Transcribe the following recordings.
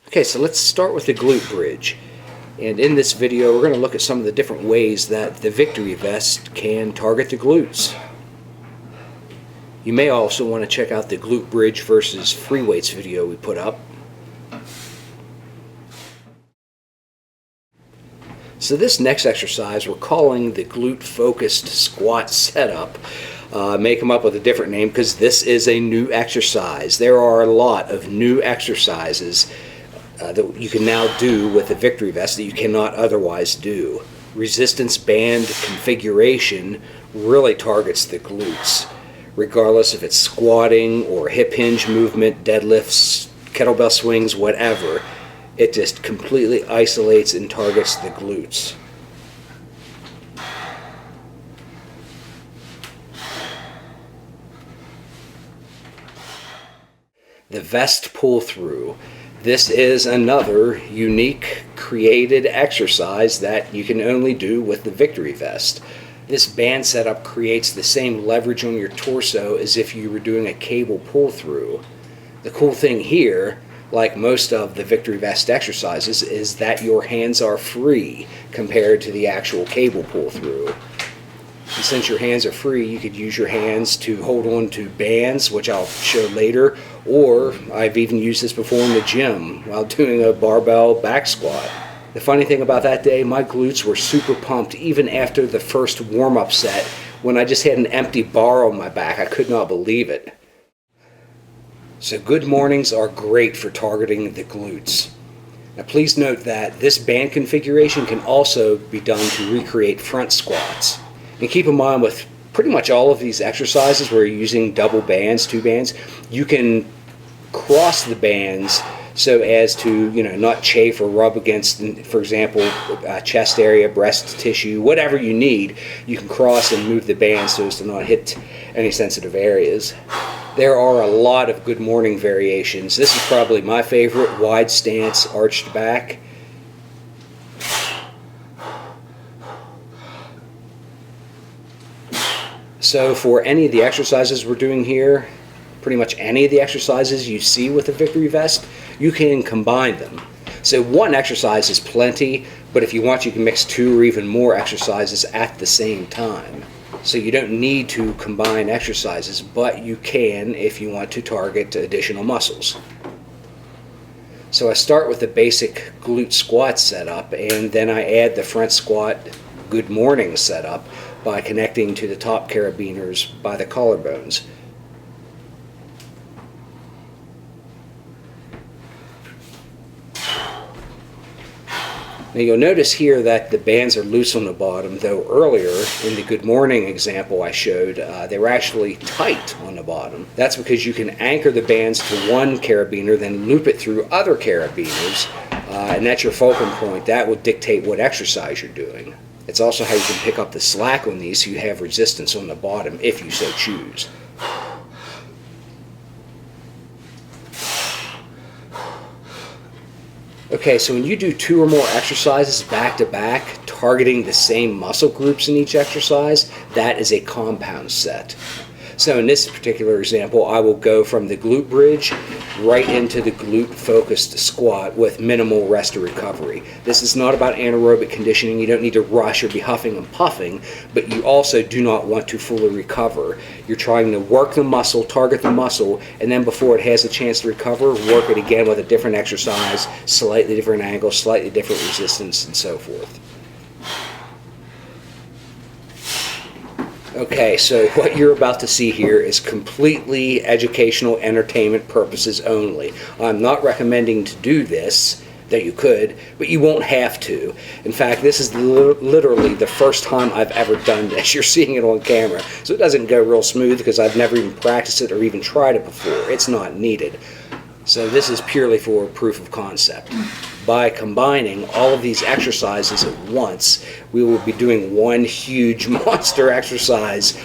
Okay, so let's start with the glute bridge. And in this video, we're going to look at some of the different ways that the VictoryVest can target the glutes. You may also want to check out the glute bridge versus free weights video we put up. So this next exercise we're calling the glute focused squat setup. May come up with a different name because this is a new exercise. There are a lot of new exercises that you can now do with the VictoryVest that you cannot otherwise do. Resistance band configuration really targets the glutes, regardless if it's squatting or hip hinge movement, deadlifts, kettlebell swings, whatever. It just completely isolates and targets the glutes. The vest pull through. This is another unique created exercise that you can only do with the VictoryVest. This band setup creates the same leverage on your torso as if you were doing a cable pull through. The cool thing here, like most of the VictoryVest exercises, is that your hands are free compared to the actual cable pull through. And since your hands are free, you could use your hands to hold on to bands, which I'll show later, or I've even used this before in the gym while doing a barbell back squat. The funny thing about that day, my glutes were super pumped even after the first warm-up set when I just had an empty bar on my back. I could not believe it. So good mornings are great for targeting the glutes. Now please note that this band configuration can also be done to recreate front squats. And keep in mind with pretty much all of these exercises where you're using double bands, two bands, you can cross the bands so as to not chafe or rub against, for example, chest area, breast tissue, whatever you need. You can cross and move the band so as to not hit any sensitive areas. There are a lot of good morning variations. This is probably my favorite, wide stance, arched back. So for any of the exercises we're doing here, pretty much any of the exercises you see with the VictoryVest, you can combine them. So one exercise is plenty, but if you want, you can mix two or even more exercises at the same time. So you don't need to combine exercises, but you can if you want to target additional muscles. So I start with the basic glute squat setup, and then I add the front squat good morning setup by connecting to the top carabiners by the collarbones. Now you'll notice here that the bands are loose on the bottom, though earlier in the good morning example I showed, they were actually tight on the bottom. That's because you can anchor the bands to one carabiner, then loop it through other carabiners, and that's your fulcrum point. That will dictate what exercise you're doing. It's also how you can pick up the slack on these so you have resistance on the bottom if you so choose. Okay, so when you do two or more exercises back to back, targeting the same muscle groups in each exercise, that is a compound set. So in this particular example, I will go from the glute bridge right into the glute focused squat with minimal rest or recovery. This is not about anaerobic conditioning. You don't need to rush or be huffing and puffing, but you also do not want to fully recover. You're trying to work the muscle, target the muscle, and then before it has a chance to recover, work it again with a different exercise, slightly different angle, slightly different resistance, and so forth. Okay, so what you're about to see here is completely educational entertainment purposes only. I'm not recommending to do this, that you could, but you won't have to. In fact, this is literally the first time I've ever done this. You're seeing it on camera, so it doesn't go real smooth because I've never even practiced it or even tried it before. It's not needed. So this is purely for proof of concept. By combining all of these exercises at once, we will be doing one huge monster exercise.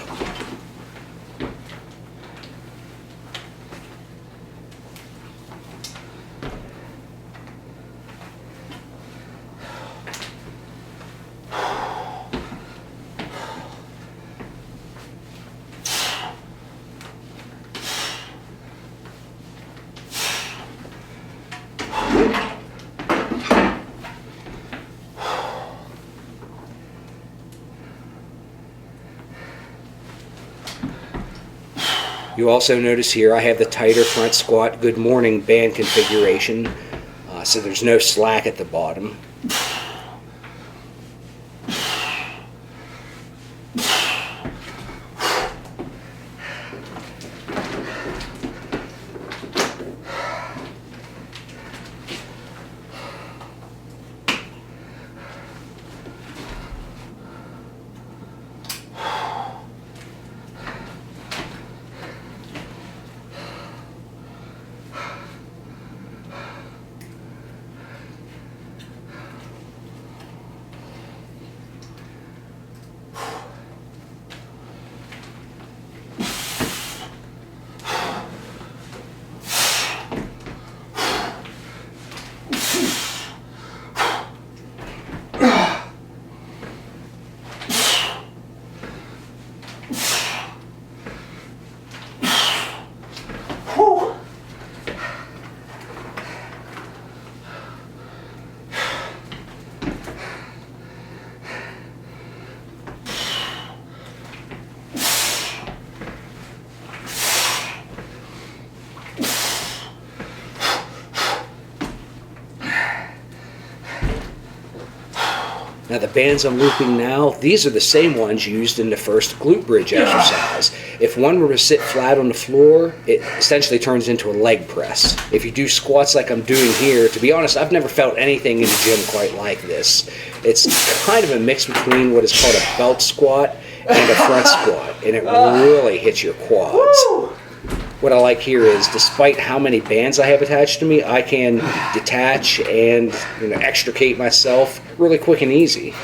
You also notice here I have the tighter front squat good morning band configuration, so there's no slack at the bottom. Now the bands I'm looping now, these are the same ones used in the first glute bridge exercise. If one were to sit flat on the floor, it essentially turns into a leg press. If you do squats like I'm doing here, to be honest, I've never felt anything in the gym quite like this. It's kind of a mix between what is called a belt squat and a front squat, and it really hits your quads. What I like here is, despite how many bands I have attached to me, I can detach and extricate myself really quick and easy.